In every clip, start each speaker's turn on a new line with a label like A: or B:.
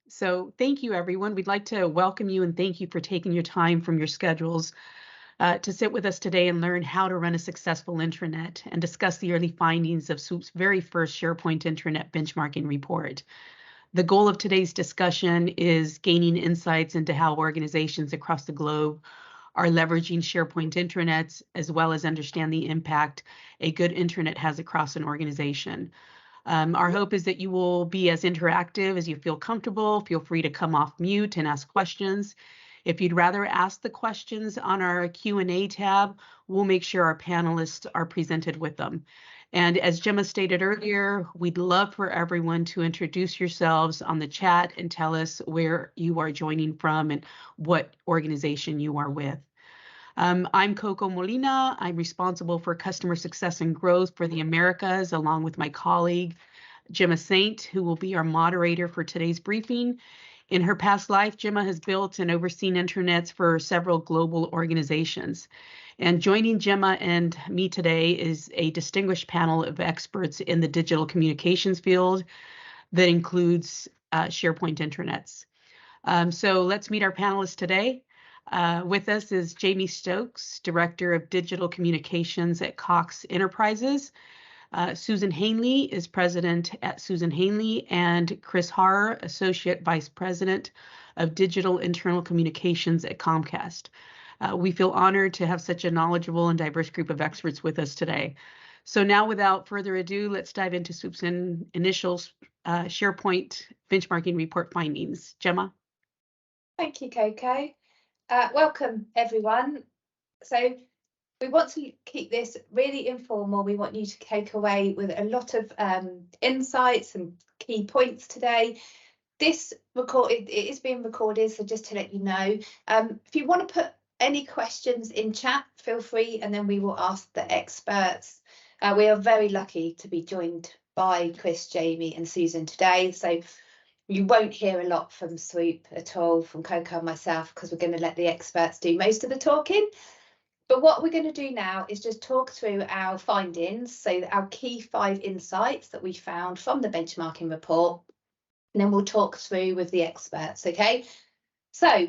A: So thank you, everyone. We'd like to welcome you and thank you for taking your time from your schedules to sit with us today and learn how to run a successful intranet and discuss the early findings of SWOOP's very first SharePoint Intranet Benchmarking Report. The goal of today's discussion is gaining insights into how organizations across the globe are leveraging SharePoint intranets, as well as understand the impact a good intranet has across an organization. Our hope is that you will be as interactive as you feel comfortable. Feel free to come off mute and ask questions. If you'd rather ask the questions on our Q&A tab, we'll make sure our panelists are presented with them. And as Gemma stated earlier, we'd love for everyone to introduce yourselves on the chat and tell us where you are joining from and what organization you are with. I'm Coco Molina. I'm responsible for customer success and growth for the Americas, along with my colleague, Gemma Saint, who will be our moderator for today's briefing. In her past life, Gemma has built and overseen intranets for several global organizations. And joining Gemma and me today is a distinguished panel of experts in the digital communications field that includes SharePoint intranets. So let's meet our panelists today. With us is Jamie Stokes, Director of Digital Communications at Cox Enterprises. Susan Hanley is President at Susan Hanley, and Chris Harrer, Associate Vice President of Digital Internal Communications at Comcast. We feel honored to have such a knowledgeable and diverse group of experts with us today. So now, without further ado, let's dive into SWOOP's initial SharePoint benchmarking report findings. Gemma?
B: Thank you, Coco. Welcome, everyone. So we want to keep this really informal. We want you to take away with a lot of insights and key points today. This it is being recorded, so just to let you know, if you want to put any questions in chat, feel free, and then we will ask the experts. We are very lucky to be joined by Chris, Jamie and Susan today. So you won't hear a lot from SWOOP at all, from Coco and myself, because we're going to let the experts do most of the talking. But what we're going to do now is just talk through our findings, so our key 5 insights that we found from the benchmarking report, and then we'll talk through with the experts, okay? So,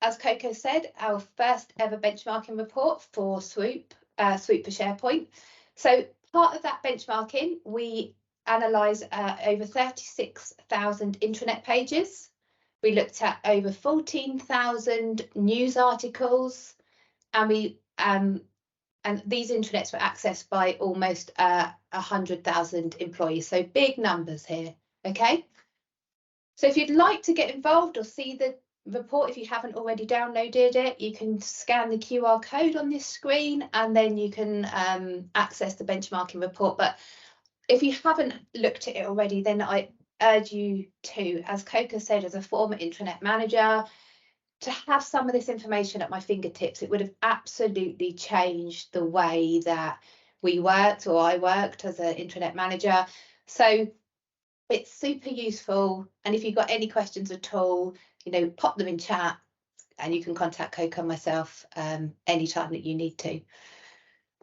B: as Coco said, our first ever benchmarking report for SWOOP for SharePoint. So part of that benchmarking, we analysed over 36,000 intranet pages. We looked at over 14,000 news articles, and these intranets were accessed by almost 100,000 employees. So big numbers here, okay? So if you'd like to get involved or see the report, if you haven't already downloaded it, you can scan the QR code on this screen and then you can access the benchmarking report. But if you haven't looked at it already, then I urge you to, as Coco said, as a former intranet manager, to have some of this information at my fingertips. It would have absolutely changed the way that we worked, or I worked as an intranet manager. So it's super useful. And if you've got any questions at all, you know, pop them in chat and you can contact Coco and myself anytime that you need to.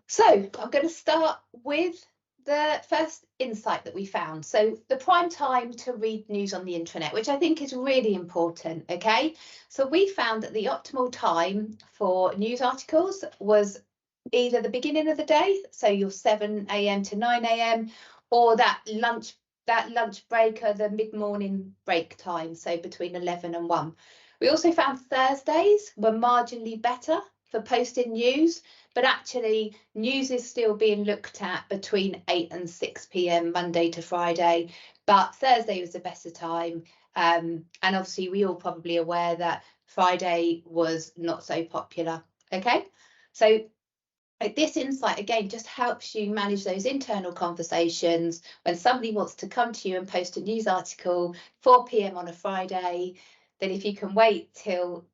B: So I'm going to start with the first insight that we found. So the prime time to read news on the intranet, which I think is really important, okay? So we found that the optimal time for news articles was either the beginning of the day, so your 7 a.m. to 9 a.m, or that lunch break, or the mid-morning break time, so between 11 and 1. We also found Thursdays were marginally better for posting news, but actually news is still being looked at between 8 and 6 p.m. Monday to Friday, but Thursday was the better time. And obviously we all probably aware that Friday was not so popular, okay? So this insight, again, just helps you manage those internal conversations. When somebody wants to come to you and post a news article 4 p.m. on a Friday, then if you can wait till,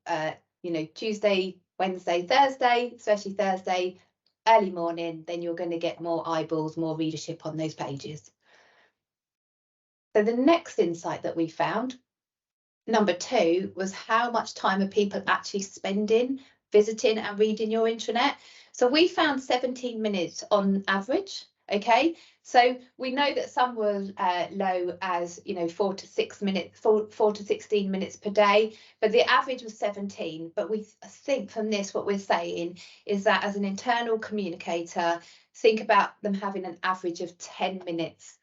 B: you know, Tuesday, Wednesday, Thursday, especially Thursday, early morning, then you're going to get more eyeballs, more readership on those pages. So the next insight that we found, number 2, was how much time are people actually spending visiting and reading your intranet. So we found 17 minutes on average Okay, so we know that some were low as 4 to 16 minutes per day, but the average was 17. But we think from this, what we're saying is that as an internal communicator, think about them having an average of 10 minutes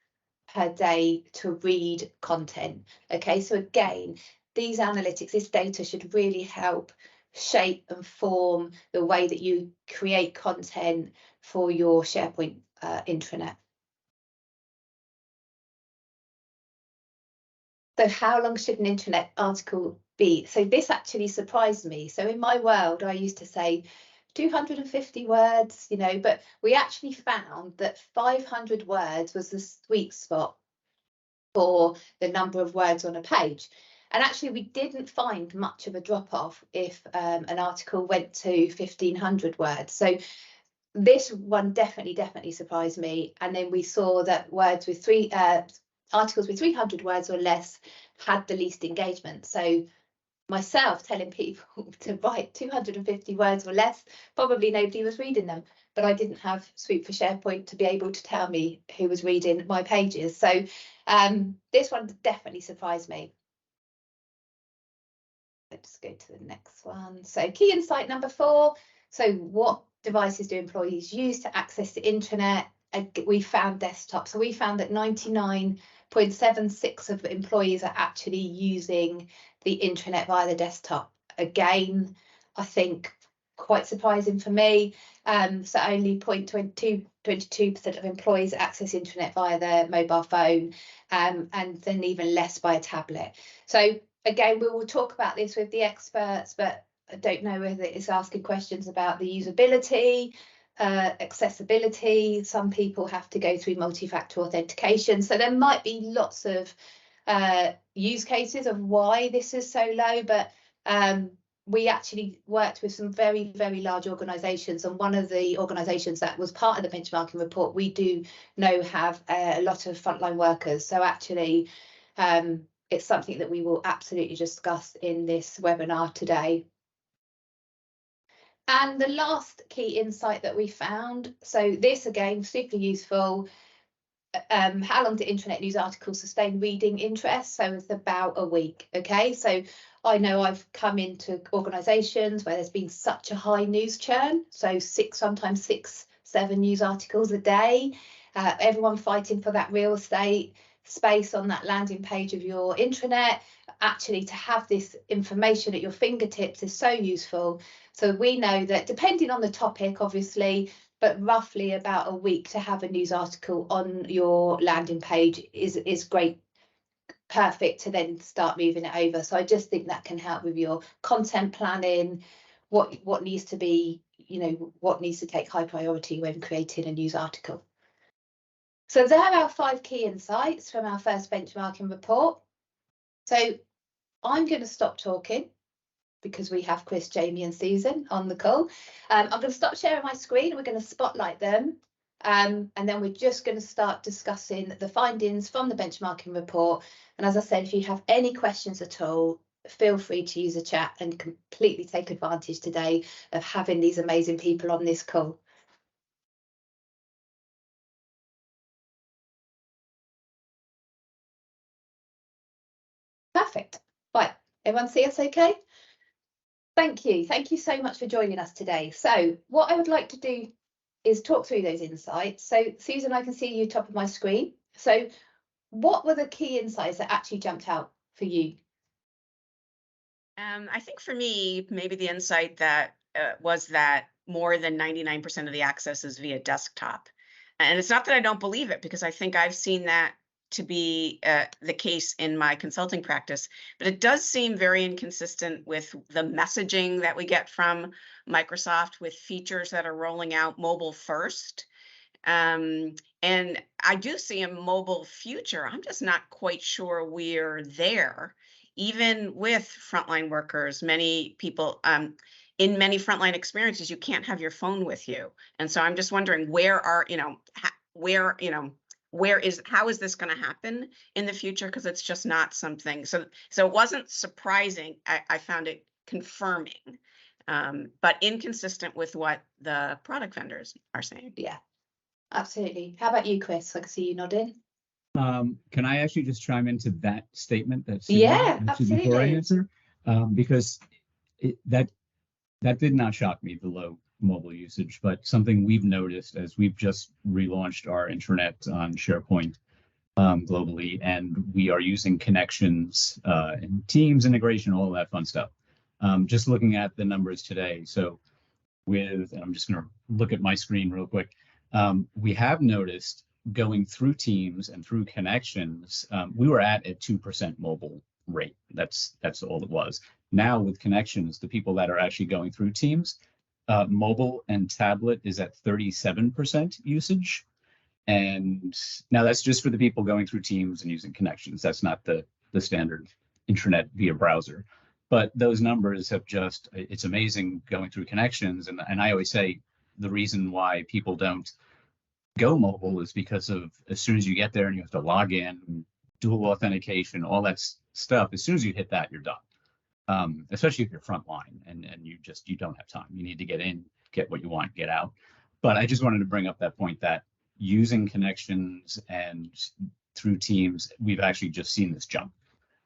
B: per day to read content. Okay, so again, these analytics, this data should really help shape and form the way that you create content for your SharePoint intranet. So how long should an intranet article be? So this actually surprised me. So in my world, I used to say 250 words, but we actually found that 500 words was the sweet spot for the number of words on a page. And actually, we didn't find much of a drop off if an article went to 1500 words. So this one definitely surprised me. And then we saw that words with articles with 300 words or less had the least engagement. So myself telling people to write 250 words or less, probably nobody was reading them, but I didn't have Swoop for SharePoint to be able to tell me who was reading my pages. So this one definitely surprised me. Let's go to the next one. So key insight number 4. So what devices do employees use to access the intranet? We found desktop. So we found that 99.76% of employees are actually using the intranet via the desktop. Again, I think quite surprising for me. So only 22% of employees access intranet via their mobile phone, and then even less by a tablet. So again, we will talk about this with the experts, but I don't know whether it's asking questions about the usability, accessibility. Some people have to go through multi-factor authentication. So there might be lots of use cases of why this is so low, but we actually worked with some very very large organizations, and one of the organizations that was part of the benchmarking report we do know have a lot of frontline workers. So actually it's something that we will absolutely discuss in this webinar today. And the last key insight that we found, so this again super useful, how long do intranet news articles sustain reading interest? So it's about a week. Okay, so I know I've come into organizations where there's been such a high news churn, so sometimes 6-7 news articles a day, everyone fighting for that real estate space on that landing page of your intranet. Actually, to have this information at your fingertips is so useful. So we know that depending on the topic, obviously, but roughly about a week to have a news article on your landing page is great, perfect to then start moving it over. So I just think that can help with your content planning, what needs to be, what needs to take high priority when creating a news article. So there are our 5 key insights from our first benchmarking report. So I'm going to stop talking because we have Chris, Jamie and Susan on the call. I'm going to stop sharing my screen. We're going to spotlight them. And then we're just going to start discussing the findings from the benchmarking report. And as I said, if you have any questions at all, feel free to use the chat and completely take advantage today of having these amazing people on this call. Perfect. Right, everyone see us okay? Thank you. Thank you so much for joining us today. So what I would like to do is talk through those insights. So Susan, I can see you top of my screen. So what were the key insights that actually jumped out for you?
C: I think for me, maybe the insight that was that more than 99% of the access is via desktop. And it's not that I don't believe it, because I think I've seen that to be the case in my consulting practice, but it does seem very inconsistent with the messaging that we get from Microsoft with features that are rolling out mobile first. And I do see a mobile future. I'm just not quite sure we're there. Even with frontline workers, many people in many frontline experiences, you can't have your phone with you. And so I'm just wondering how is this going to happen in the future? Because it's just not something. So it wasn't surprising. I found it confirming, but inconsistent with what the product vendors are saying.
B: Yeah. Absolutely. How about you, Chris? I can see you nodding.
D: Can I actually just chime into that statement that Sue
B: Yeah,
D: made actually before I
B: absolutely.
D: answer? Because that did not shock me, the low mobile usage, but something we've noticed as we've just relaunched our intranet on SharePoint globally, and we are using connections and Teams integration, all that fun stuff. Just looking at the numbers today, so and I'm just going to look at my screen real quick. We have noticed going through Teams and through connections, we were at a 2% mobile rate. That's all it was. Now with connections, the people that are actually going through Teams, mobile and tablet is at 37% usage. And now that's just for the people going through Teams and using connections. That's not the standard intranet via browser. But those numbers have just, it's amazing going through connections. And I always say the reason why people don't go mobile is because of, as soon as you get there and you have to log in, dual authentication, all that stuff, as soon as you hit that, you're done. Especially if you're frontline and you don't have time. You need to get in, get what you want, get out. But I just wanted to bring up that point that using connections and through Teams, we've actually just seen this jump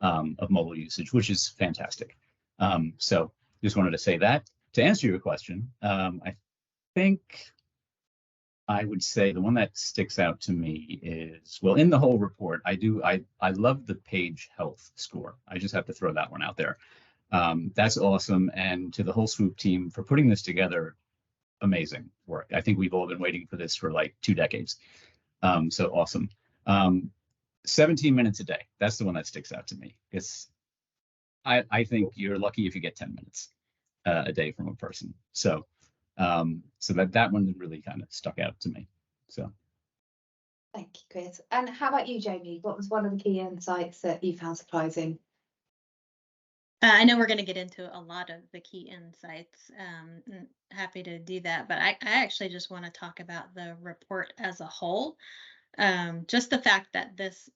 D: of mobile usage, which is fantastic. So just wanted to say that. To answer your question, I think I would say the one that sticks out to me is, well, in the whole report, I love the page health score. I just have to throw that one out there. That's awesome. And to the whole SWOOP team for putting this together, amazing work. I think we've all been waiting for this for like 2 decades. So awesome. 17 minutes a day. That's the one that sticks out to me. I think you're lucky if you get 10 minutes a day from a person. So that one really kind of stuck out to me. So.
B: Thank you, Chris. And how about you, Jamie? What was one of the key insights that you found surprising?
E: I know we're going to get into a lot of the key insights. Happy to do that, but I actually just want to talk about the report as a whole. Just the fact that this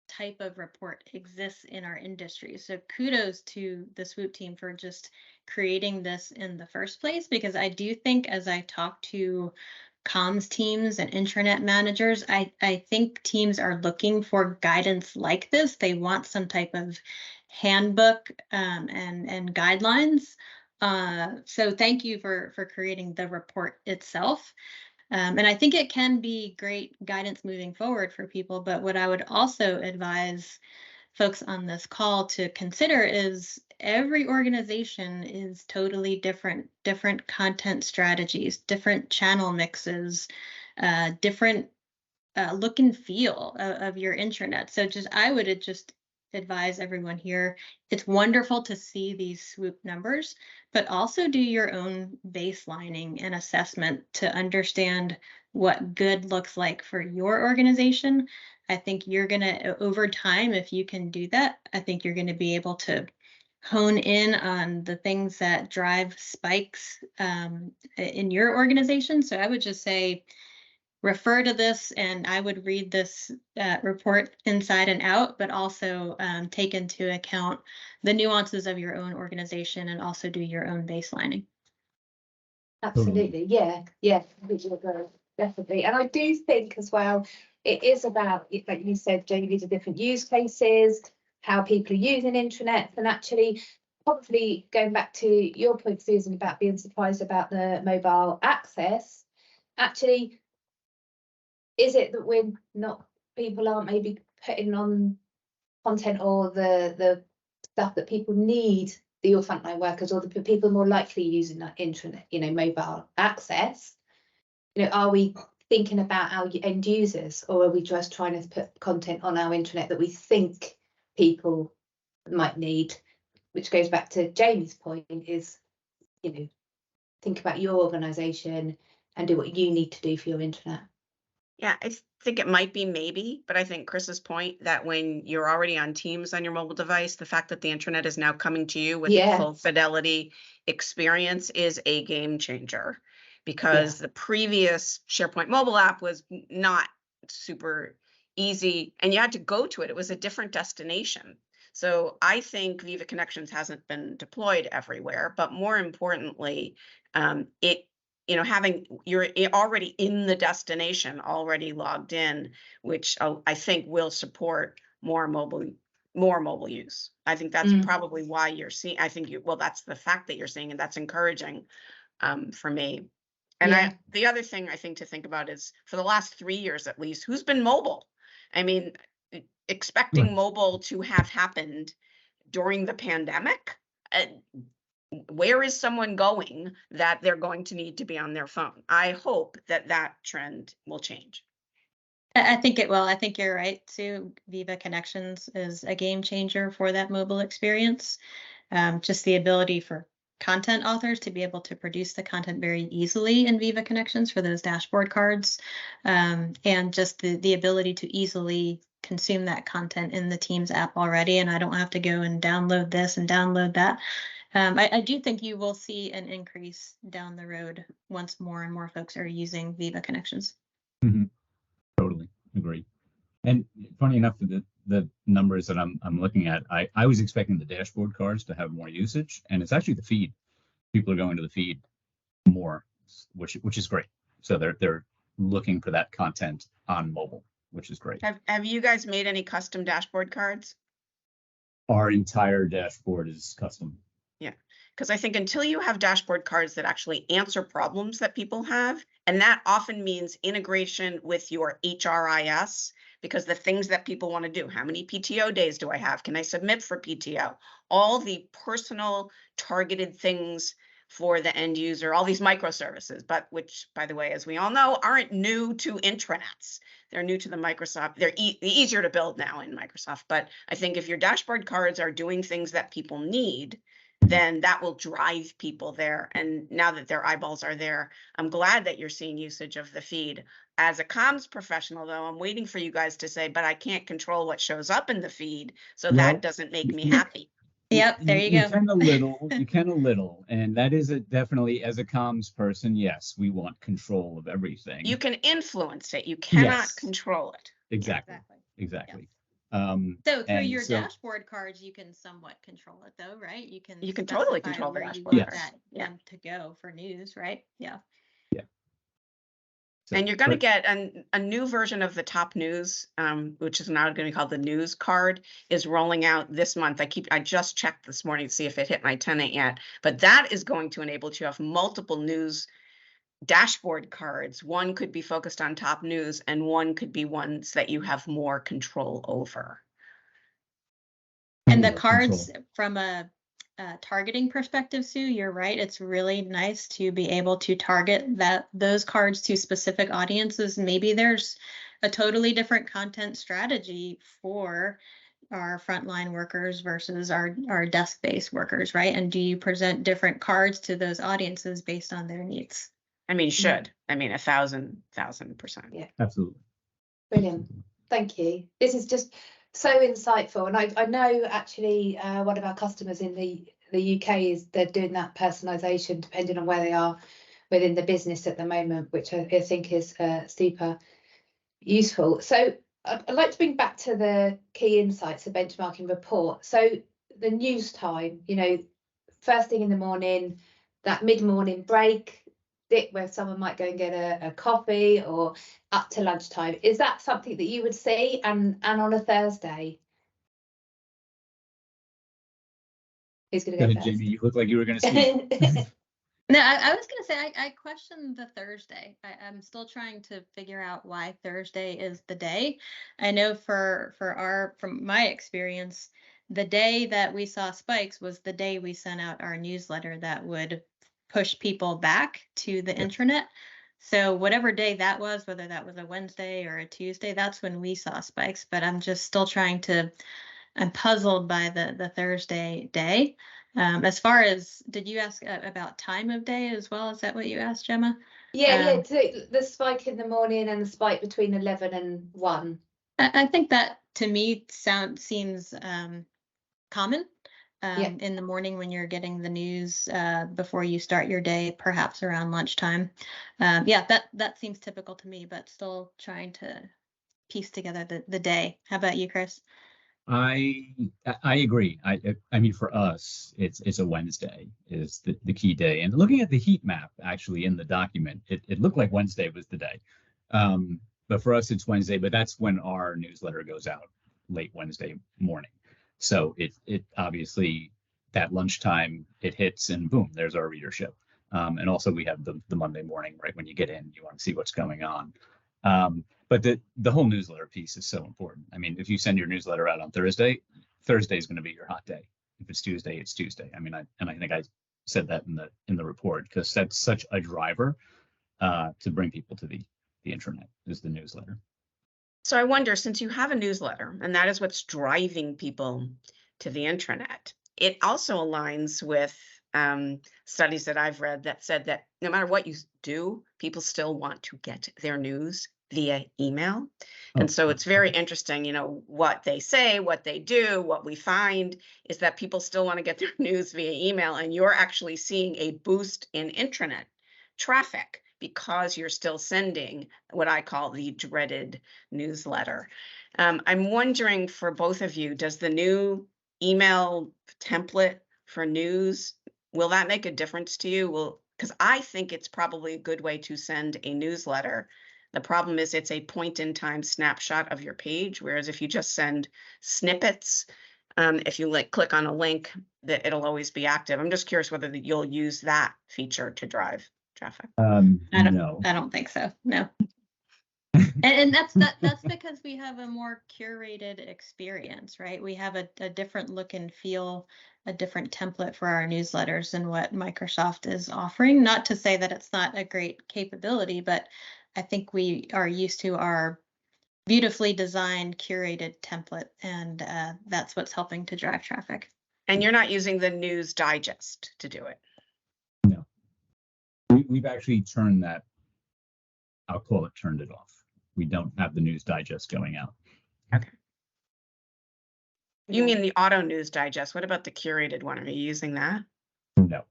E: type of report exists in our industry. So kudos to the SWOOP team for just creating this in the first place, because I do think as I talk to comms teams and intranet managers, I think teams are looking for guidance like this. They want some type of handbook and guidelines. So thank you for creating the report itself. And I think it can be great guidance moving forward for people. But what I would also advise folks on this call to consider is every organization is totally different content strategies, different channel mixes, different look and feel of your intranet. So I would just advise everyone here, it's wonderful to see these SWOOP numbers, but also do your own baselining and assessment to understand what good looks like for your organization. I think you're going to, over time, if you can do that, I think you're going to be able to hone in on the things that drive spikes in your organization. So I would just say, refer to this, and I would read this report inside and out, but also take into account the nuances of your own organization and also do your own baselining.
B: Absolutely. Yeah, definitely. And I do think as well, it is about, like you said, Jamie, these are different use cases, how people are using intranets, and actually probably going back to your point, Susan, about being surprised about the mobile access, actually, is it that people aren't maybe putting on content or the stuff that people need, your frontline workers or the people more likely using that intranet, mobile access? Are we thinking about our end users, or are we just trying to put content on our intranet that we think people might need? Which goes back to Jamie's point, is, think about your organization and do what you need to do for your intranet.
C: Yeah, I think it might be maybe, but I think Chris's point that when you're already on Teams on your mobile device, the fact that the intranet is now coming to you with full fidelity experience is a game changer, because the previous SharePoint mobile app was not super easy and you had to go to it. It was a different destination. So I think Viva Connections hasn't been deployed everywhere, but more importantly, you know, having you're already in the destination, already logged in, which I think will support more mobile use. I think that's probably why you're seeing. I think well, that's the fact that you're seeing, and that's encouraging for me. And the other thing I think to think about is for the last 3 years at least, who's been mobile? I mean, expecting mobile to have happened during the pandemic. Where is someone going that they're going to need to be on their phone? I hope that trend will change.
E: I think it will. I think you're right, Sue. Viva Connections is a game changer for that mobile experience. Just the ability for content authors to be able to produce the content very easily in Viva Connections for those dashboard cards, and just the ability to easily consume that content in the Teams app already, and I don't have to go and download this and download that. I do think you will see an increase down the road once more and more folks are using Viva Connections.
D: Totally agree. And funny enough, the numbers that I'm looking at, I was expecting the dashboard cards to have more usage, and it's actually the feed. People are going to the feed more, which is great. So they're looking for that content on mobile, which is great.
C: Have you guys made any custom dashboard cards?
D: Our entire dashboard is custom.
C: Yeah, because I think until you have dashboard cards that actually answer problems that people have, and that often means integration with your HRIS, because the things that people want to do, how many PTO days do I have? Can I submit for PTO? All the personal targeted things for the end user, all these microservices, but which, by the way, as we all know, aren't new to intranets. They're new to the Microsoft. They're easier to build now in Microsoft. But I think if your dashboard cards are doing things that people need, then that will drive people there. And now that their eyeballs are there, I'm glad that you're seeing usage of the feed. As a comms professional, though, I'm waiting for you guys to say, but I can't control what shows up in the feed, so that doesn't make me happy.
E: Yep, there you go.
D: You can a little, and that is definitely, as a comms person, yes, we want control of everything.
C: You can influence it. You cannot control it.
D: Exactly.
E: So through your dashboard cards, you can somewhat control it, though, right? You can
C: totally control the
E: where
C: dashboard
E: you want
C: cards.
E: them to go for news, right? Yeah.
D: So,
C: and you're going to get a new version of the top news, which is now going to be called the news card, is rolling out this month. I just checked this morning to see if it hit my tenant yet, but that is going to enable you to have multiple news dashboard cards. One could be focused on top news, and one could be ones that you have more control over.
E: And the cards from a targeting perspective, Sue, you're right. It's really nice to be able to target those cards to specific audiences. Maybe there's a totally different content strategy for our frontline workers versus our desk-based workers, right? And do you present different cards to those audiences based on their needs?
C: I mean, should. I mean, 1,000%.
B: Yeah,
D: absolutely.
B: Brilliant. Thank you. This is just so insightful, and I know actually one of our customers in the UK they're doing that personalisation depending on where they are within the business at the moment, which I think is super useful. So I'd like to bring back to the key insights, the benchmarking report. So the news time, first thing in the morning, that mid-morning break, where someone might go and get a coffee, or up to lunchtime. Is that something that you would see, and on a Thursday? Who's going to go first?
D: Jamie, you look like you were going to speak.
E: No, I was going to say, I questioned the Thursday. I'm still trying to figure out why Thursday is the day. I know from my experience, the day that we saw spikes was the day we sent out our newsletter that would push people back to the intranet. So whatever day that was, whether that was a Wednesday or a Tuesday, that's when we saw spikes. But I'm just still I'm puzzled by the Thursday day. As far as, did you ask about time of day as well? Is that what you asked, Gemma?
B: Yeah, the spike in the morning and the spike between 11 and 1.
E: I think that to me seems common. In the morning when you're getting the news before you start your day, perhaps around lunchtime. That seems typical to me, but still trying to piece together the day. How about you, Chris?
D: I agree. I mean, for us, it's a Wednesday is the key day. And looking at the heat map actually in the document, it looked like Wednesday was the day. But for us, it's Wednesday. But that's when our newsletter goes out, late Wednesday morning. So it obviously that lunchtime it hits and boom, there's our readership. And also we have the Monday morning, right when you get in, you want to see what's going on. But the whole newsletter piece is so important. I mean, if you send your newsletter out on Thursday is going to be your hot day. If it's Tuesday, it's Tuesday. I mean, I think I said that in the report because that's such a driver to bring people to the intranet is the newsletter.
C: So I wonder, since you have a newsletter and that is what's driving people to the intranet, it also aligns with studies that I've read that said that no matter what you do, people still want to get their news via email. And so it's very interesting, you know, what they say, what they do, what we find is that people still want to get their news via email, and you're actually seeing a boost in intranet traffic because you're still sending what I call the dreaded newsletter. I'm wondering for both of you, does the new email template for news, will that make a difference to you? Well, because I think it's probably a good way to send a newsletter. The problem is it's a point in time snapshot of your page, whereas if you just send snippets, if you click on a link, that it'll always be active. I'm just curious whether you'll use that feature to drive traffic.
D: No.
E: I don't think so. No. and that's because we have a more curated experience, right? We have a different look and feel, a different template for our newsletters than what Microsoft is offering. Not to say that it's not a great capability, but I think we are used to our beautifully designed, curated template, and that's what's helping to drive traffic.
C: And you're not using the News Digest to do it?
D: No. We've actually turned that, I'll call it turned it off. We don't have the News Digest going out.
C: Okay. You mean the auto News Digest? What about the curated one? Are you using that?
D: No.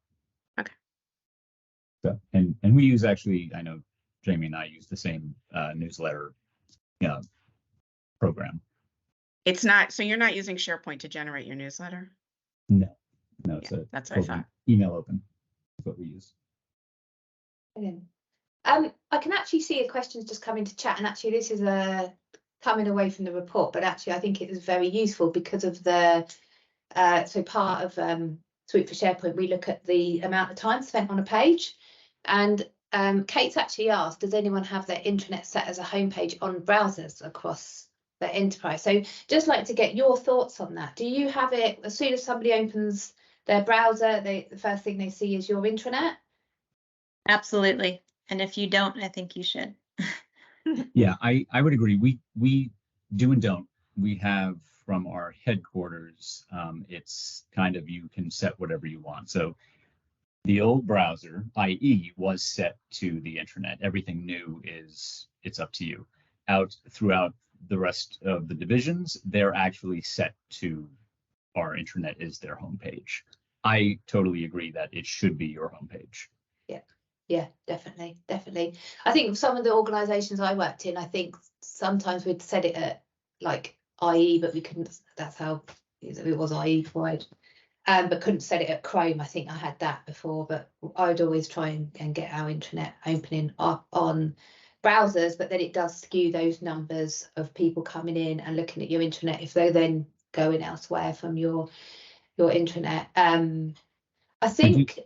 C: Okay.
D: So, and we use actually, I know Jamie and I use the same newsletter program.
C: It's not, so you're not using SharePoint to generate your newsletter?
D: No, it's
C: that's what I thought.
D: Email open is what we use.
B: I can actually see a question's just come into chat, and actually this is coming away from the report, but actually I think it is very useful because of the so part of SWOOP for SharePoint, we look at the amount of time spent on a page, and Kate's actually asked, does anyone have their intranet set as a homepage on browsers across the enterprise? So just like to get your thoughts on that. Do you have it as soon as somebody opens their browser, the first thing they see is your intranet?
E: Absolutely. And if you don't, I think you should.
D: Yeah, I would agree. We do and don't. We have from our headquarters, it's kind of, you can set whatever you want. So the old browser, IE, was set to the intranet. Everything new it's up to you. Out throughout the rest of the divisions, they're actually set to our intranet is their homepage. I totally agree that it should be your homepage.
B: Yeah, definitely. I think some of the organisations I worked in, I think sometimes we'd set it at like IE, but we couldn't. That's how it was IE before but couldn't set it at Chrome. I think I had that before, but I'd always try and get our intranet opening up on browsers, but then it does skew those numbers of people coming in and looking at your intranet if they're then going elsewhere from your intranet. I think,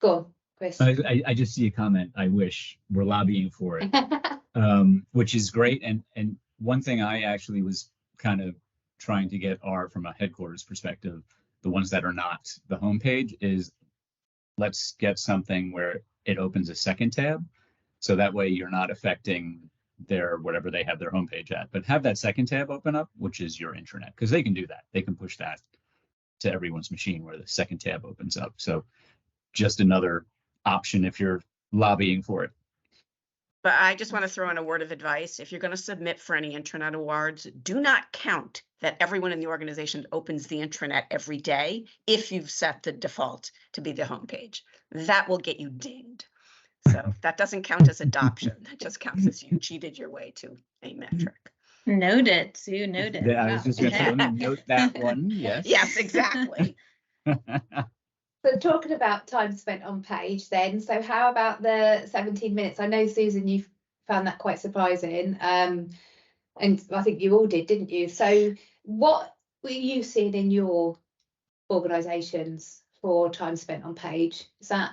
B: go on, Chris.
D: I just see a comment. I wish we're lobbying for it, which is great. And one thing I actually was kind of trying to get from a headquarters perspective, the ones that are not the homepage, is let's get something where it opens a second tab. So that way you're not affecting their whatever they have their homepage at, but have that second tab open up, which is your intranet, because they can do that. They can push that to everyone's machine where the second tab opens up. So just another option if you're lobbying for it.
C: But I just want to throw in a word of advice. If you're going to submit for any intranet awards, do not count that everyone in the organization opens the intranet every day if you've set the default to be the homepage. That will get you dinged. So that doesn't count as adoption. That just counts as you cheated your way to a metric.
E: Noted, Sue, noted.
D: I was
E: Wow,
D: just going to say,
E: okay.
D: let me note that one. Yes.
C: Yes, exactly.
B: So talking about time spent on page then, so how about the 17 minutes? I know, Susan, you found that quite surprising. And I think you all did, didn't you? So what were you seeing in your organisations for time spent on page? Is that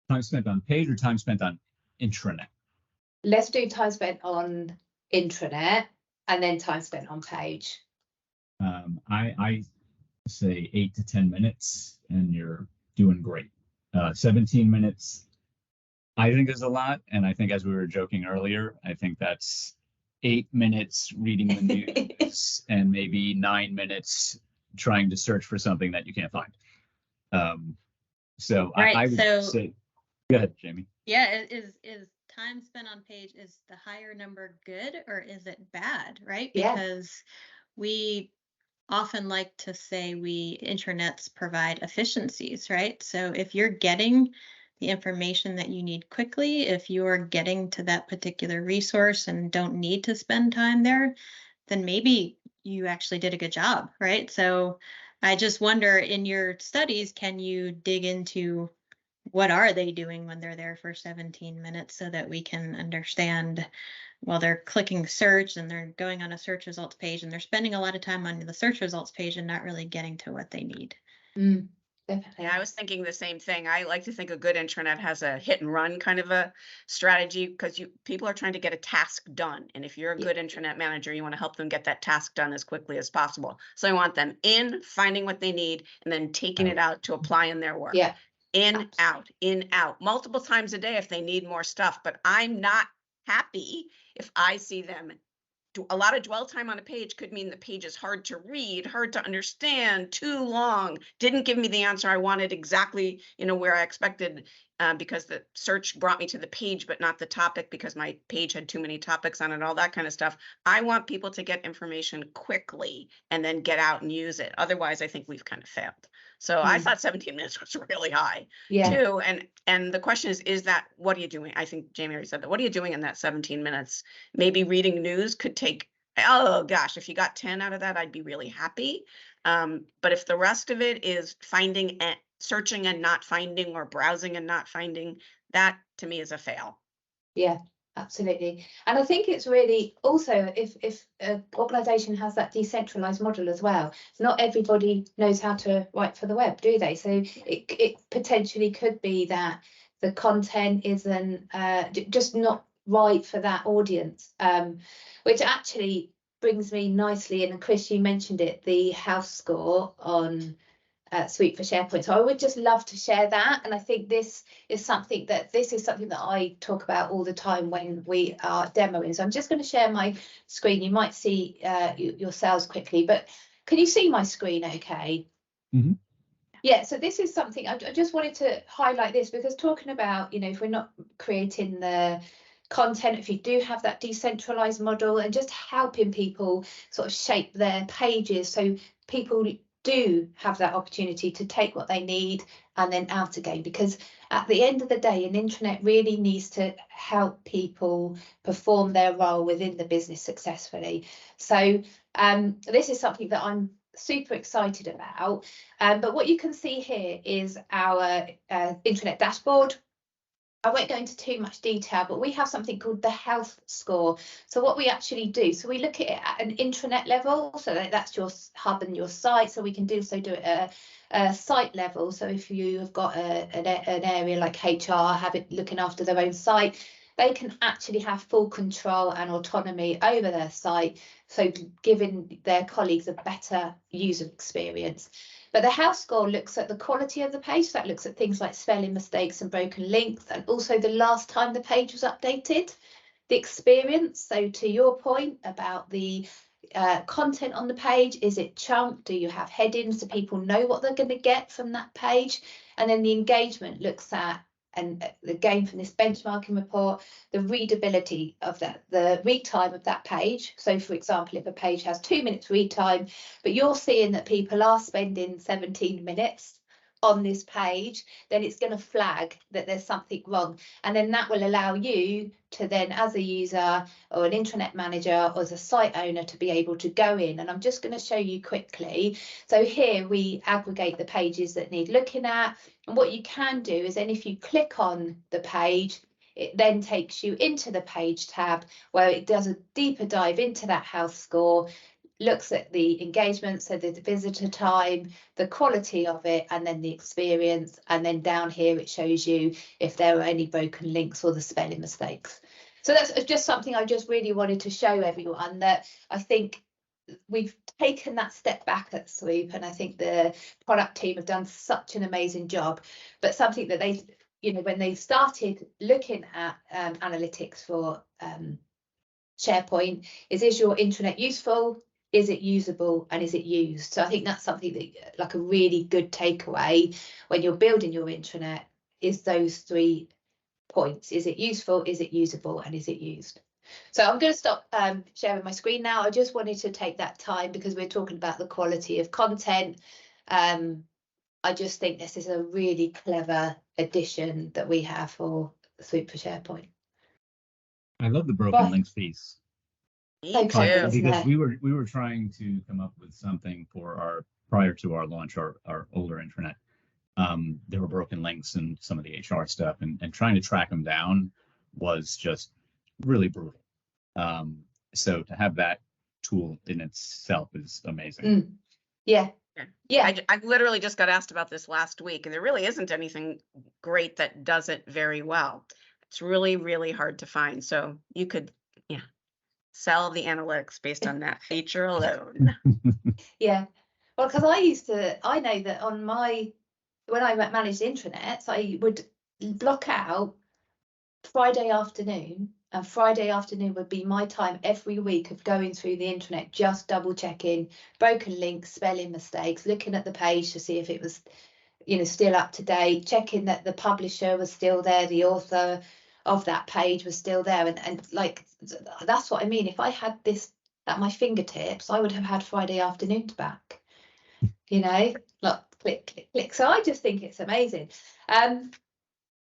D: Time spent on page or time spent on intranet?
B: let's do time spent on intranet and then time spent on page.
D: I say 8 to 10 minutes and you're doing great. 17 minutes, I think is a lot. And I think, as we were joking earlier, I think that's 8 minutes reading the news and maybe 9 minutes trying to search for something that you can't find. So
E: Right,
D: I would
E: so-
D: say, go ahead, Jamie.
E: Yeah, is time spent on page, is the higher number good or is it bad, right?
B: Yeah.
E: Because we often like to say intranets provide efficiencies, right? So if you're getting the information that you need quickly, if you're getting to that particular resource and don't need to spend time there, then maybe you actually did a good job, right? So I just wonder, in your studies, can you dig into what are they doing when they're there for 17 minutes so that we can understand, well, they're clicking search and they're going on a search results page and they're spending a lot of time on the search results page and not really getting to what they need.
B: Definitely.
C: Yeah, I was thinking the same thing. I like to think a good intranet has a hit and run kind of a strategy, because people are trying to get a task done. And if you're a good intranet manager, you want to help them get that task done as quickly as possible. So I want them in, finding what they need, and then taking it out to apply in their work.
B: Yeah.
C: In, out, multiple times a day if they need more stuff. But I'm not happy if I see them. A lot of dwell time on a page could mean the page is hard to read, hard to understand, too long, didn't give me the answer I wanted exactly, where I expected, because the search brought me to the page, but not the topic because my page had too many topics on it, all that kind of stuff. I want people to get information quickly and then get out and use it. Otherwise, I think we've kind of failed. So I thought 17 minutes was really high too. And the question is that, what are you doing? I think Jamie already said that. What are you doing in that 17 minutes? Maybe reading news could take, oh gosh, if you got 10 out of that, I'd be really happy. But if the rest of it is finding and searching and not finding, or browsing and not finding, that to me is a fail.
B: Yeah, absolutely. And I think it's really also, if an organisation has that decentralized model as well, not everybody knows how to write for the web, do they? So it potentially could be that the content isn't just not right for that audience, which actually brings me nicely in. And Chris, you mentioned it, the house score on SWOOP for SharePoint. So I would just love to share that. And I think this is something that I talk about all the time when we are demoing. So I'm just going to share my screen. You might see yourselves quickly, but can you see my screen okay?
D: Mm-hmm.
B: Yeah, so this is something I just wanted to highlight this, because talking about, if we're not creating the content, if you do have that decentralized model, and just helping people sort of shape their pages so people do have that opportunity to take what they need and then out again, because at the end of the day, an intranet really needs to help people perform their role within the business successfully. So this is something that I'm super excited about, but what you can see here is our intranet dashboard. I won't go into too much detail, but we have something called the health score. So what we actually do, so we look at it at an intranet level, so that's your hub and your site. So we can also do it at a site level. So if you have got an area like HR, looking after their own site, they can actually have full control and autonomy over their site, so giving their colleagues a better user experience. But the health score looks at the quality of the page. That looks at things like spelling mistakes and broken links, and also the last time the page was updated, the experience. So to your point about the content on the page, is it chunked? Do you have headings? Do people know what they're going to get from that page? And then the engagement looks at, and again from this benchmarking report, the readability of that, the read time of that page. So for example, if a page has 2 minutes read time, but you're seeing that people are spending 17 minutes on this page, then it's going to flag that there's something wrong. And then that will allow you to then, as a user or an intranet manager or as a site owner, to be able to go in. And I'm just going to show you quickly. So here we aggregate the pages that need looking at. And what you can do is then if you click on the page, it then takes you into the page tab where it does a deeper dive into that health score, looks at the engagement, so the visitor time, the quality of it, and then the experience. And then down here, it shows you if there are any broken links or the spelling mistakes. So that's just something I just really wanted to show everyone, that I think we've taken that step back at Swoop, and I think the product team have done such an amazing job. But something that they, you know, when they started looking at analytics for SharePoint is your intranet useful? Is it usable, and is it used? So I think that's something that, like, a really good takeaway when you're building your intranet, is those 3 points. Is it useful, is it usable, and is it used? So I'm going to stop sharing my screen now. I just wanted to take that time because we're talking about the quality of content. I just think this is a really clever addition that we have for Swoop for SharePoint.
D: I love the broken links piece.
C: Me
B: Okay,
C: too.
D: Because we were trying to come up with something for our, prior to our launch, our older intranet. There were broken links and some of the HR stuff, and trying to track them down was just really brutal. So to have that tool in itself is amazing.
B: Yeah.
C: I literally just got asked about this last week, and there really isn't anything great that does it very well. It's really, really hard to find. So you could, sell the analytics based on that feature alone.
B: Yeah. Well, because I know that on when I managed intranets, I would block out Friday afternoon, and Friday afternoon would be my time every week of going through the intranet, just double checking broken links, spelling mistakes, looking at the page to see if it was, still up to date, checking that the publisher was still there, the author of that page was still there, and like, that's what I mean. If I had this at my fingertips, I would have had Friday afternoons back, like click, click, click. So I just think it's amazing.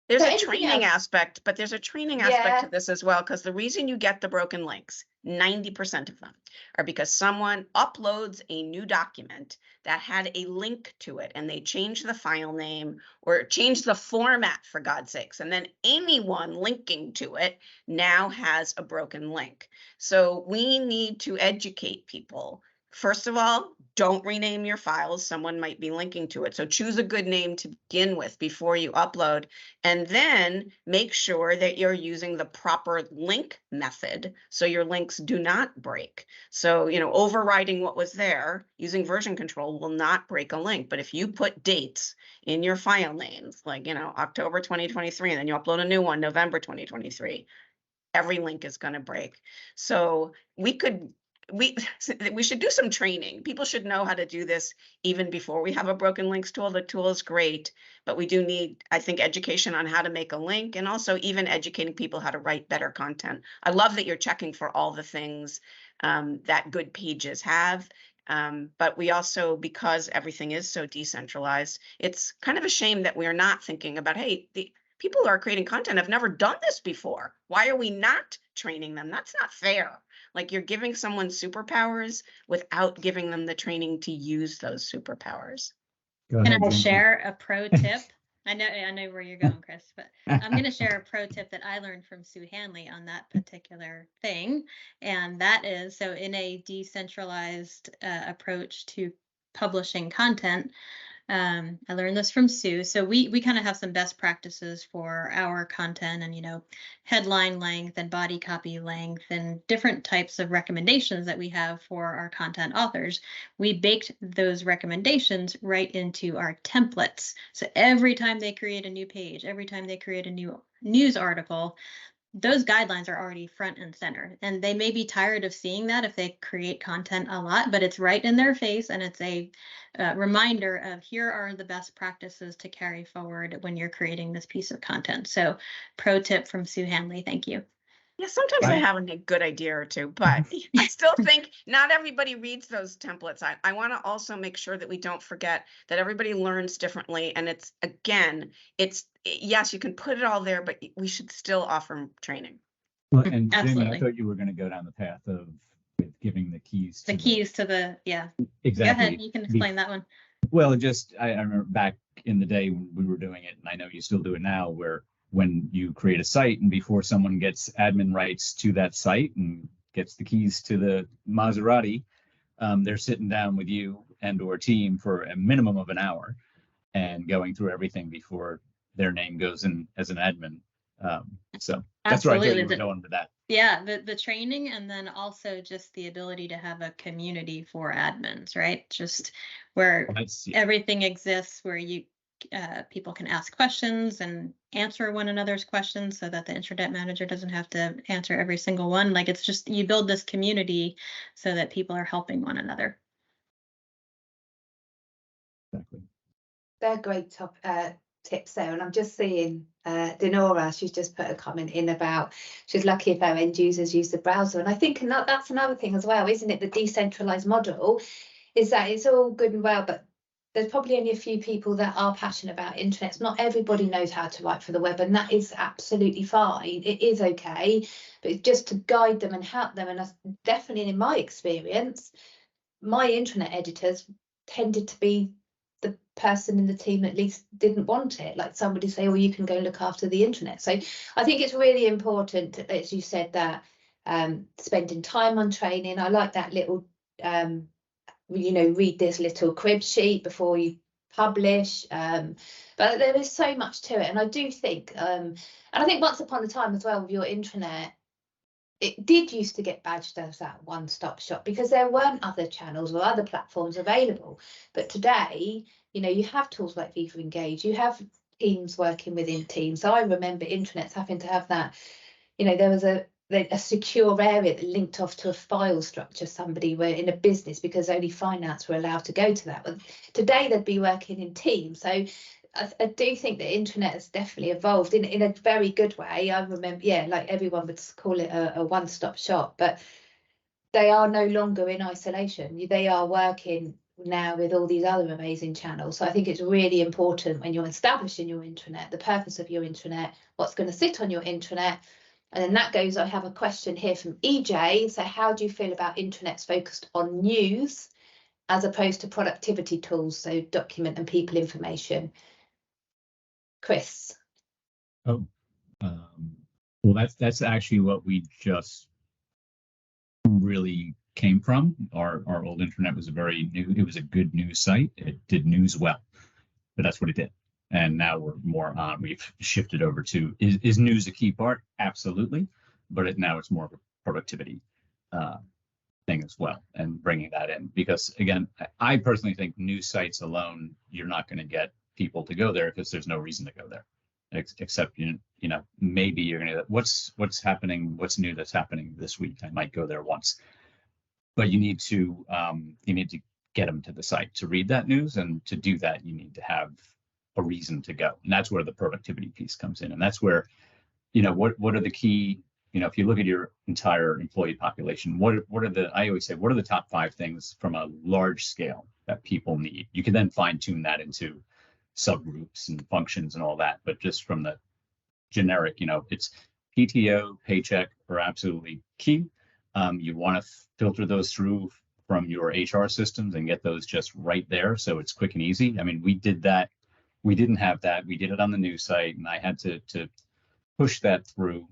C: There's
B: So
C: a
B: anything
C: training
B: else?
C: aspect, but there's a training aspect to this as well, because the reason you get the broken links, 90% of them, are because someone uploads a new document that had a link to it, and they change the file name or change the format, for God's sakes, and then anyone linking to it now has a broken link. So we need to educate people. First of all, don't rename your files. Someone might be linking to it. So choose a good name to begin with before you upload, and then make sure that you're using the proper link method so your links do not break. So, overriding what was there using version control will not break a link. But if you put dates in your file names, like, October 2023, and then you upload a new one, November 2023, every link is going to break. So we should do some training. People should know how to do this even before we have a broken links tool. The tool is great, but we do need, I think, education on how to make a link, and also even educating people how to write better content. I love that you're checking for all the things that good pages have. But we also, because everything is so decentralized, it's kind of a shame that we're not thinking about, hey, the people who are creating content have never done this before. Why are we not training them? That's not fair. Like, you're giving someone superpowers without giving them the training to use those superpowers.
E: Can I share a pro tip? I know where you're going, Chris, but I'm going to share a pro tip that I learned from Sue Hanley on that particular thing. And that is, so in a decentralized approach to publishing content, I learned this from Sue. So we kind of have some best practices for our content, and headline length and body copy length and different types of recommendations that we have for our content authors. We baked those recommendations right into our templates. So every time they create a new page, every time they create a new news article, those guidelines are already front and center, and they may be tired of seeing that if they create content a lot, but it's right in their face, and it's a reminder of, here are the best practices to carry forward when you're creating this piece of content. So pro tip from Sue Hanley. Thank you.
C: Yeah, sometimes I have a good idea or two, but I still think not everybody reads those templates. I want to also make sure that we don't forget that everybody learns differently. And it's, again, yes, you can put it all there, but we should still offer training.
D: Well, and Jamie, I
E: Absolutely.
D: thought you were going to go down the path of with giving the keys to
E: The keys to the, yeah.
D: exactly.
E: Go ahead, you can explain that one.
D: Well, just I remember back in the day when we were doing it, and I know you still do it now, where when you create a site and before someone gets admin rights to that site and gets the keys to the Maserati, they're sitting down with you and or team for a minimum of an hour and going through everything before their name goes in as an admin. So that's where I thought you were going with that.
E: Yeah, the training, and then also just the ability to have a community for admins, right? Just where everything exists, where you people can ask questions and answer one another's questions, so that the intranet manager doesn't have to answer every single one. Like, it's just, you build this community so that people are helping one another.
D: Exactly.
B: They're great tips there, and I'm just seeing Denora, she's just put a comment in about she's lucky if our end users use the browser, and I think that's another thing as well, isn't it? The decentralized model is that it's all good and well, but there's probably only a few people that are passionate about internet. Not everybody knows how to write for the web, and that is absolutely fine. It is okay, but it's just to guide them and help them. And that's definitely, in my experience, my intranet editors tended to be the person in the team that at least didn't want it. Like somebody say, "Oh, you can go look after the internet." So I think it's really important, as you said, that spending time on training. I like that little read this little crib sheet before you publish, but there is so much to it. And I do think and I think once upon a time as well, with your intranet, it did used to get badged as that one-stop shop because there weren't other channels or other platforms available. But today, you have tools like Viva Engage, you have teams working within teams. So I remember intranets having to have that, there was a secure area that linked off to a file structure. Somebody were in a business because only finance were allowed to go to that. But today they'd be working in teams. So I do think the internet has definitely evolved in a very good way. I remember, like everyone would call it a one-stop shop, but they are no longer in isolation. They are working now with all these other amazing channels. So I think it's really important when you're establishing your intranet, the purpose of your intranet, what's going to sit on your intranet. And then that goes, I have a question here from EJ. So how do you feel about intranets focused on news as opposed to productivity tools, so document and people information? Chris.
D: Oh, well, that's actually what we just really came from. Our old internet was it was a good news site. It did news well, but that's what it did. And now we're more on, we've shifted over to, is news a key part? Absolutely. But now it's more of a productivity thing as well, and bringing that in. Because again, I personally think news sites alone, you're not going to get people to go there because there's no reason to go there. Except, maybe you're going to, what's happening, what's new that's happening this week? I might go there once. But you need to get them to the site to read that news. And to do that, you need to have a reason to go. And that's where the productivity piece comes in. And that's where, what are the key, if you look at your entire employee population, I always say, what are the top 5 things from a large scale that people need? You can then fine tune that into subgroups and functions and all that. But just from the generic, it's PTO, paycheck are absolutely key. You want to filter those through from your HR systems and get those just right there. So it's quick and easy. I mean, we did that. We didn't have that. We did it on the news site, and I had to push that through.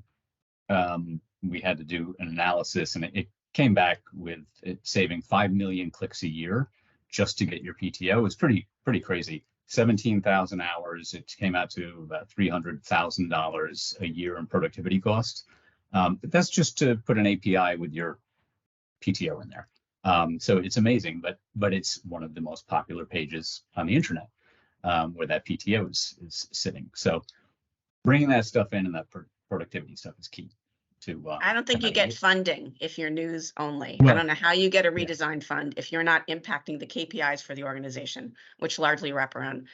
D: We had to do an analysis, and it came back with it saving 5 million clicks a year just to get your PTO. It's pretty crazy. 17,000 hours. It came out to about $300,000 a year in productivity costs. But that's just to put an API with your PTO in there. So it's amazing, but it's one of the most popular pages on the internet where that PTO is sitting. So bringing that stuff in and that productivity stuff is key.
C: I don't think you get funding if you're news only.
D: Well,
C: I don't know how you get a redesigned fund if you're not impacting the KPIs for the organization, which largely wrap around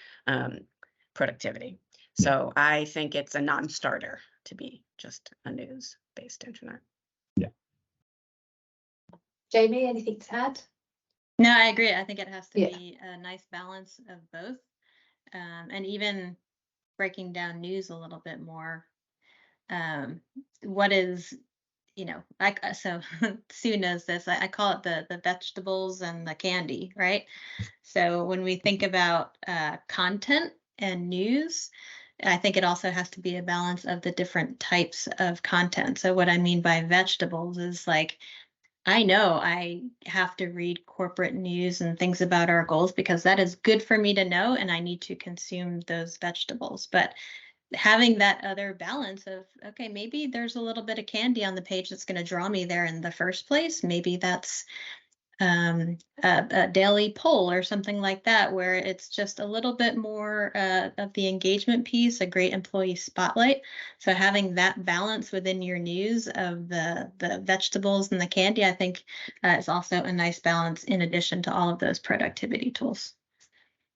C: productivity. So I think it's a non-starter to be just a news based internet.
B: Jamie, anything to add?
E: No, I agree. I think it has to
B: Yeah.
E: be a nice balance of both. And even breaking down news a little bit more. What is, so Sue knows this. I call it the vegetables and the candy, right? So when we think about content and news, I think it also has to be a balance of the different types of content. So what I mean by vegetables is like, I know I have to read corporate news and things about our goals because that is good for me to know, and I need to consume those vegetables. But having that other balance of, okay, maybe there's a little bit of candy on the page that's going to draw me there in the first place. Maybe that's a daily poll or something like that, where it's just a little bit more of the engagement piece, a great employee spotlight. So having that balance within your news of the vegetables and the candy, I think is also a nice balance in addition to all of those productivity tools.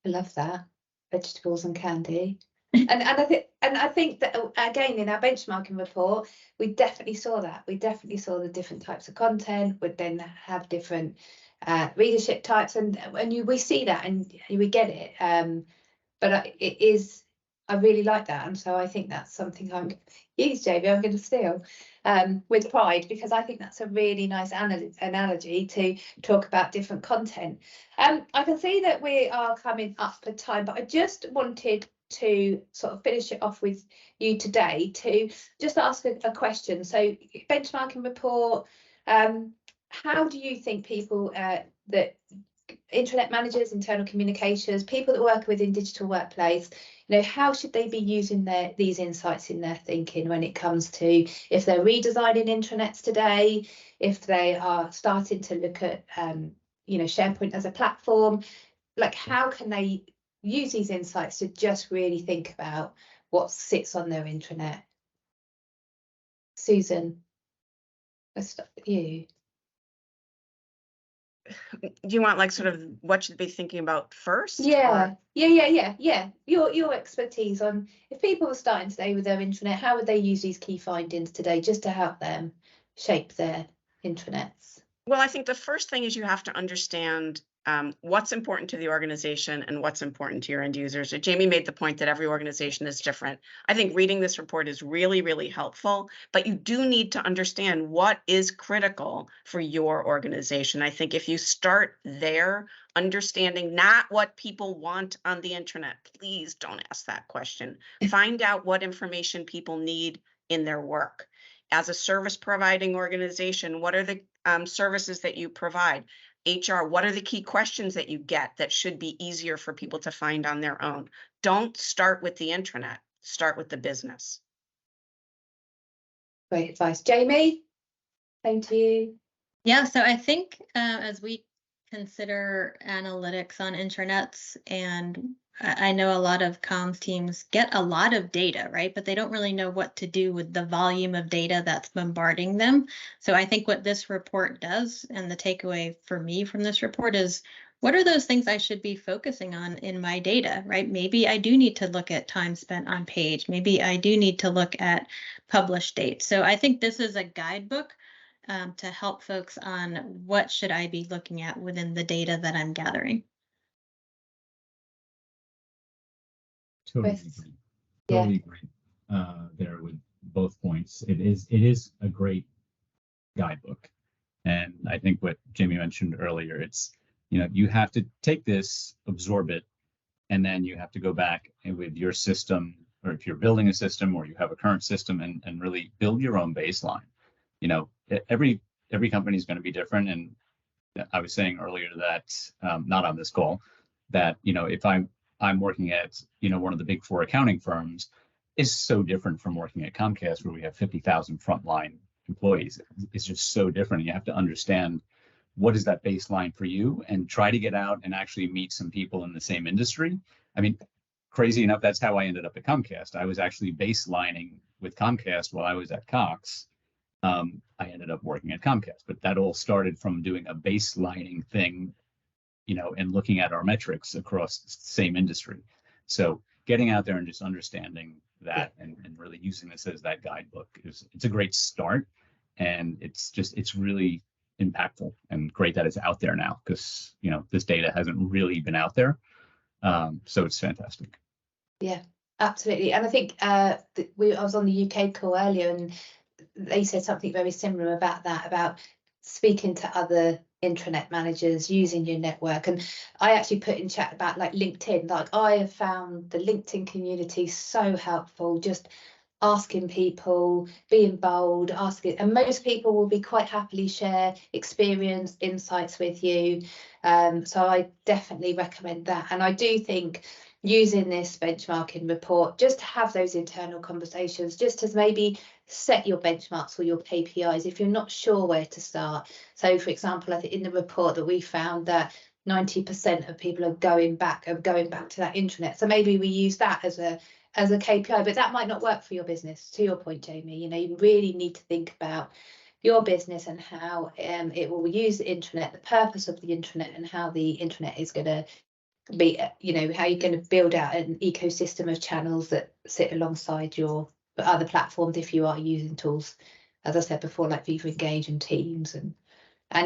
B: I love that. Vegetables and candy. And I think that again in our benchmarking report, we definitely saw that. We definitely saw the different types of content would then have different readership types, and we see that and we get it. But it is, I really like that, and so I think that's something I'm going to use, Jamie. I'm going to steal with pride, because I think that's a really nice analogy to talk about different content. I can see that we are coming up for time, but I just wanted to sort of finish it off with you today to just ask a question. So benchmarking report, how do you think people that intranet managers, internal communications, people that work within digital workplace, how should they be using these insights in their thinking when it comes to if they're redesigning intranets today, if they are starting to look at SharePoint as a platform, like how can they use these insights to just really think about what sits on their intranet? Susan, let's start with you.
C: Do you want like sort of what should they be thinking about first?
B: Yeah. Your expertise on if people are starting today with their intranet, how would they use these key findings today just to help them shape their intranets?
C: Well, I think the first thing is you have to understand what's important to the organization and what's important to your end users. Jamie made the point that every organization is different. I think reading this report is really, really helpful, but you do need to understand what is critical for your organization. I think if you start there, understanding not what people want on the intranet, please don't ask that question. Find out what information people need in their work. As a service providing organization, what are the services that you provide? HR, what are the key questions that you get that should be easier for people to find on their own? Don't start with the intranet, start with the business.
B: Great advice. Jamie, same to you.
E: Yeah, so I think as we consider analytics on intranets, and I know a lot of comms teams get a lot of data, right? But they don't really know what to do with the volume of data that's bombarding them. So I think what this report does, and the takeaway for me from this report is, what are those things I should be focusing on in my data, right? Maybe I do need to look at time spent on page. Maybe I do need to look at published dates. So I think this is a guidebook to help folks on what should I be looking at within the data that I'm gathering.
D: Totally agree. Totally agree there with both points. It is a great guidebook. And I think what Jamie mentioned earlier, it's, you have to take this, absorb it, and then you have to go back with your system, or if you're building a system or you have a current system, and really build your own baseline. Every company is going to be different. And I was saying earlier that, not on this call, that, if I'm working at, one of the big four accounting firms, is so different from working at Comcast, where we have 50,000 frontline employees. It's just so different. You have to understand what is that baseline for you and try to get out and actually meet some people in the same industry. I mean, crazy enough, that's how I ended up at Comcast. I was actually baselining with Comcast while I was at Cox. I ended up working at Comcast, but that all started from doing a baselining thing, and looking at our metrics across the same industry. So getting out there and just understanding that and really using this as that guidebook it's a great start, and it's really impactful and great that it's out there now, because this data hasn't really been out there, so it's fantastic.
B: Yeah, absolutely. And I think I was on the UK call earlier, and they said something very similar about that, about speaking to other intranet managers, using your network. And I actually put in chat about like LinkedIn. Like, I have found the LinkedIn community so helpful, just asking people, being bold, asking, and most people will be quite happily share experience, insights with you. So I definitely recommend that. And I do think using this benchmarking report just to have those internal conversations, just to maybe set your benchmarks or your KPIs if you're not sure where to start. So for example, I think in the report that we found that 90% of people are going back to that intranet. So maybe we use that as a KPI, but that might not work for your business. To your point, Jamie, you really need to think about your business and how it will use the intranet, the purpose of the intranet, and how the intranet is going to be, how you're going to build out an ecosystem of channels that sit alongside your other platforms if you are using tools, as I said before, like Viva Engage and Teams and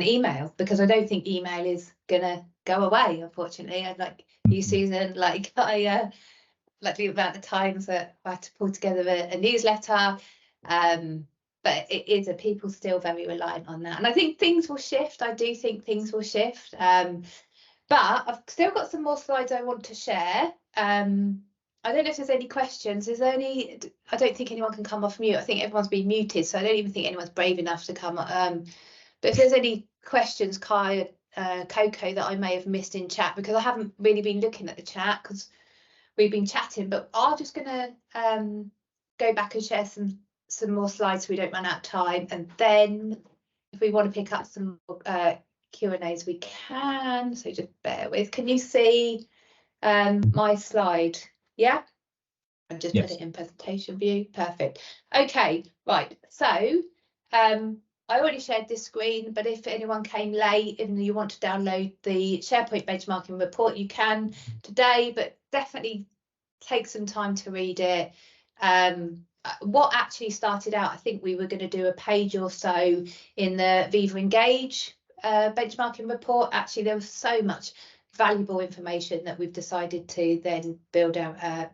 B: email, because I don't think email is gonna go away, unfortunately. I'd like you, Susan, like I like the amount of times that I had to pull together a newsletter, but it is people still very reliant on that, and I think things will shift. I do think things will shift, but I've still got some more slides I want to share. I don't know if there's any questions. Is there any? I don't think anyone can come off mute. I think everyone's been muted, so I don't even think anyone's brave enough to come. But if there's any questions, Kai, Coco, that I may have missed in chat, because I haven't really been looking at the chat because we've been chatting, but I'm just gonna go back and share some more slides so we don't run out of time, and then if we want to pick up some Q&As, we can. So just bear with. Can you see my slide? Yeah, I've just put it in presentation view. Perfect. Okay, right. So I already shared this screen, but if anyone came late and you want to download the SharePoint benchmarking report, you can today, but definitely take some time to read it. What actually started out, I think we were going to do a page or so in the Viva Engage benchmarking report. Actually, there was so much valuable information that we've decided to then build a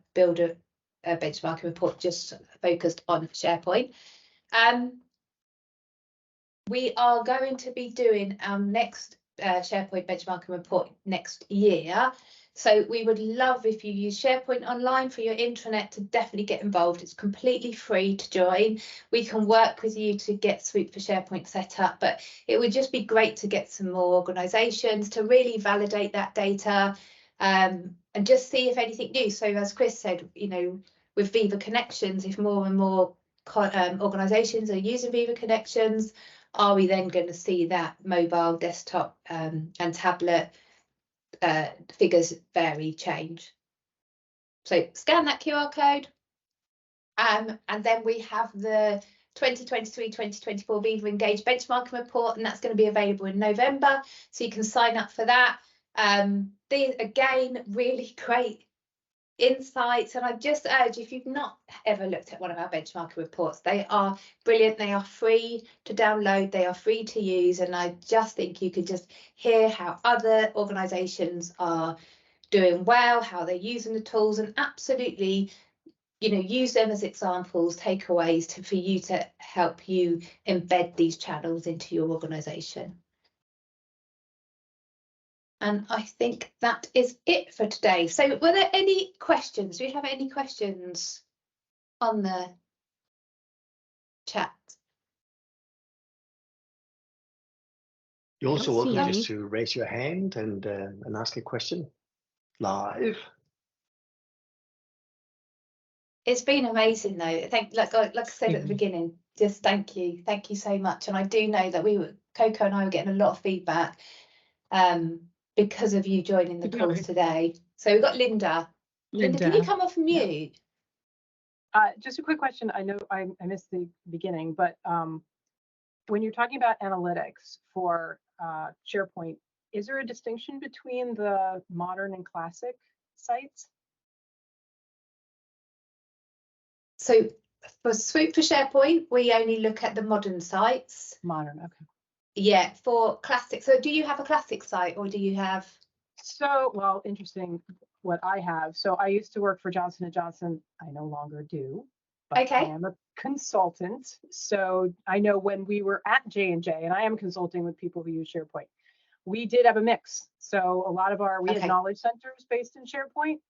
B: benchmarking report just focused on SharePoint. We are going to be doing our next SharePoint benchmarking report next year. So we would love if you use SharePoint Online for your intranet to definitely get involved. It's completely free to join. We can work with you to get Swoop for SharePoint set up, but it would just be great to get some more organisations to really validate that data and just see if anything new. So as Chris said, with Viva Connections, if more and more organisations are using Viva Connections, are we then going to see that mobile, desktop and tablet figures change? So scan that QR code, and then we have the 2023-2024 Viva Engage benchmarking report, and that's going to be available in November, so you can sign up for that. These again, really great insights, and I just urge, if you've not ever looked at one of our benchmarking reports, they are brilliant. They are free to download, they are free to use, and I just think you could just hear how other organizations are doing well, how they're using the tools, and absolutely use them as examples, takeaways for you to help you embed these channels into your organization. And I think that is it for today. So were there any questions? Do you have any questions on the chat?
F: You're also welcome just to raise your hand and ask a question live.
B: It's been amazing though. Like I said at the beginning, just thank you so much. And I do know that Coco and I were getting a lot of feedback because of you joining the calls today. So we've got Linda. Linda, can you come off mute?
G: Just a quick question. I know I missed the beginning, but when you're talking about analytics for SharePoint, is there a distinction between the modern and classic sites?
B: So for SWOOP for SharePoint, we only look at the modern sites.
G: Modern, okay.
B: Yeah, for classic. So do you have a classic site or do you have?
G: So, well, interesting what I have. So I used to work for Johnson & Johnson. I no longer do, but I
B: Okay.
G: am a consultant. So I know when we were at J&J, and I am consulting with people who use SharePoint, we did have a mix. So a lot of we had
B: Okay.
G: knowledge centers based in SharePoint.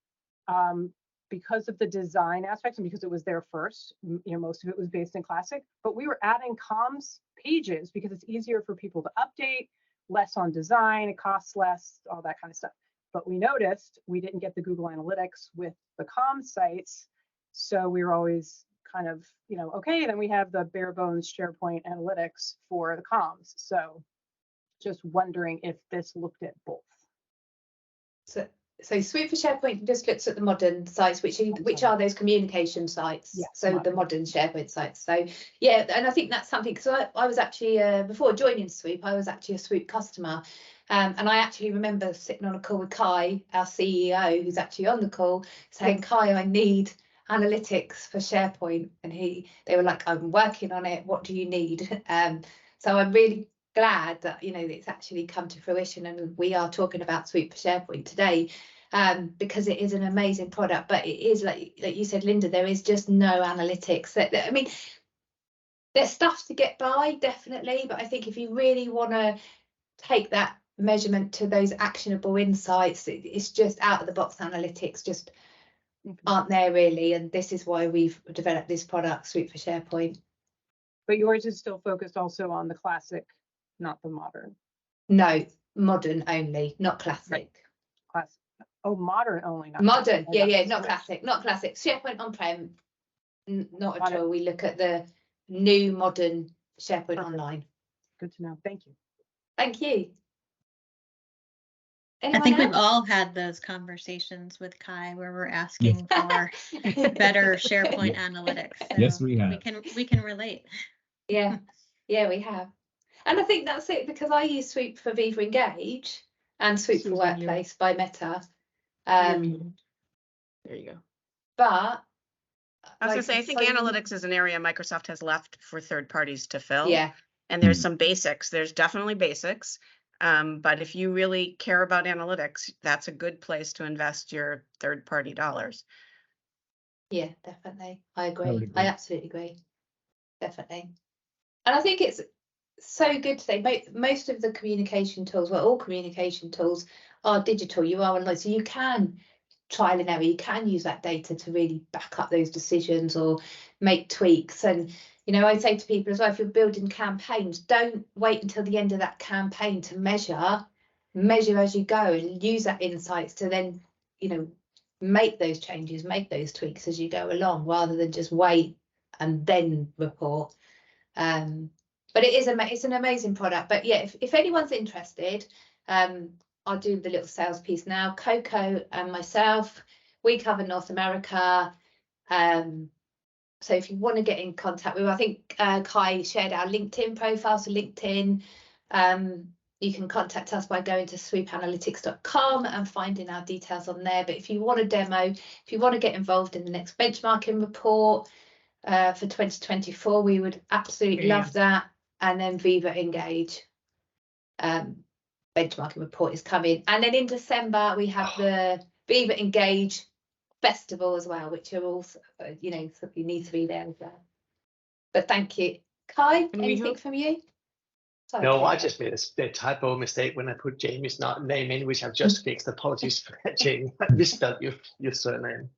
G: Because of the design aspects and because it was there first, most of it was based in Classic, but we were adding comms pages because it's easier for people to update, less on design, it costs less, all that kind of stuff. But we noticed we didn't get the Google Analytics with the comms sites. So we were always kind of, okay, then we have the bare bones SharePoint Analytics for the comms. So just wondering if this looked at both.
B: So SWOOP for SharePoint just looks at the modern sites, which are those communication sites.
G: Yeah,
B: so the modern SharePoint sites. So yeah, and I think that's something, because I was actually, before joining SWOOP, I was actually a SWOOP customer. And I actually remember sitting on a call with Kai, our CEO, who's actually on the call, saying, Kai, I need analytics for SharePoint. And they were like, I'm working on it. What do you need? So I'm really glad that it's actually come to fruition, and we are talking about SWOOP for SharePoint today, because it is an amazing product. But it is like you said, Linda, there is just no analytics. I mean, there's stuff to get by, definitely, but I think if you really want to take that measurement to those actionable insights, it's just out of the box analytics just aren't there really, and this is why we've developed this product, SWOOP for SharePoint.
G: But yours is still focused also on the classic, not the modern.
B: No, modern only, not classic.
G: Right. Classic. Oh, modern only. Not
B: modern,
G: classic.
B: yeah, not classic, not classic. SharePoint on-prem, not at all. We look at the new modern SharePoint Online.
G: Good to know. Thank you.
B: Thank you.
E: I think we've all had those conversations with Kai where we're asking for better SharePoint analytics. So
D: yes, we have.
E: We can relate.
B: Yeah, we have. And I think that's it, because I use SWOOP for Viva Engage and SWOOP for Workplace by Meta.
A: There you go.
B: But
C: I was going to say, I think analytics is an area Microsoft has left for third parties to fill.
B: Yeah.
C: And there's some basics. There's definitely basics. But if you really care about analytics, that's a good place to invest your third party dollars.
B: Yeah, definitely. I agree. I absolutely agree. Definitely. And I think it's so good to say most of the communication tools, well, all communication tools are digital. You are online, so you can trial and error. You can use that data to really back up those decisions or make tweaks. And I say to people as well, if you're building campaigns, don't wait until the end of that campaign to measure as you go, and use that insights to then make those changes, make those tweaks as you go along, rather than just wait and then report. But it's an amazing product. But yeah, if anyone's interested, I'll do the little sales piece now. Coco and myself, we cover North America. So if you want to get in contact with, I think Kai shared our LinkedIn profile. So LinkedIn, you can contact us by going to swoopanalytics.com and finding our details on there. But if you want a demo, if you want to get involved in the next benchmarking report for 2024, we would absolutely love that. And then Viva Engage benchmarking report is coming. And then in December, we have the Viva Engage Festival as well, which are also, you need to be there as well. But thank you. Kai, anything from you? Sorry,
F: no, I just made a typo mistake when I put Jamie's name in, which I've just fixed. Apologies for that, Jamie. I misspelled your surname.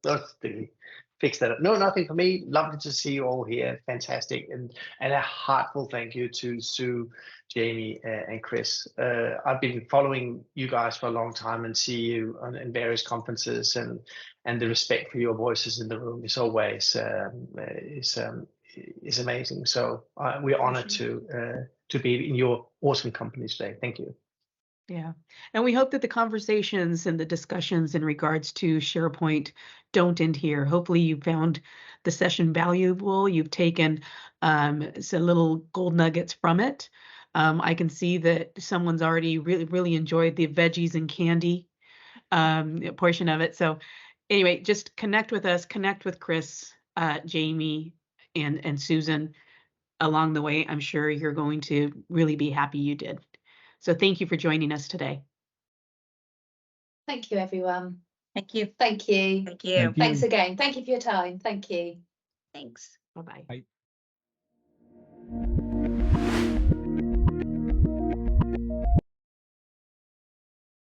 F: Fix that up. No, nothing for me. Lovely to see you all here. Fantastic. And a heartfelt thank you to Sue, Jamie, and Chris. I've been following you guys for a long time and see you in various conferences, and the respect for your voices in the room is always is amazing. So we're honored to be in your awesome company today. Thank you.
A: Yeah. And we hope that the conversations and the discussions in regards to SharePoint don't end here. Hopefully you found the session valuable. You've taken some little gold nuggets from it. I can see that someone's already really enjoyed the veggies and candy portion of it. So anyway, just connect with us, connect with Chris, Jamie and Susan along the way. I'm sure you're going to really be happy you did. So thank you for joining us today.
B: Thank you, everyone.
E: Thank you.
B: Thank you.
C: Thank you.
D: Thank you.
B: Thanks again. Thank you for your time. Thank you.
C: Thanks.
A: Bye-bye.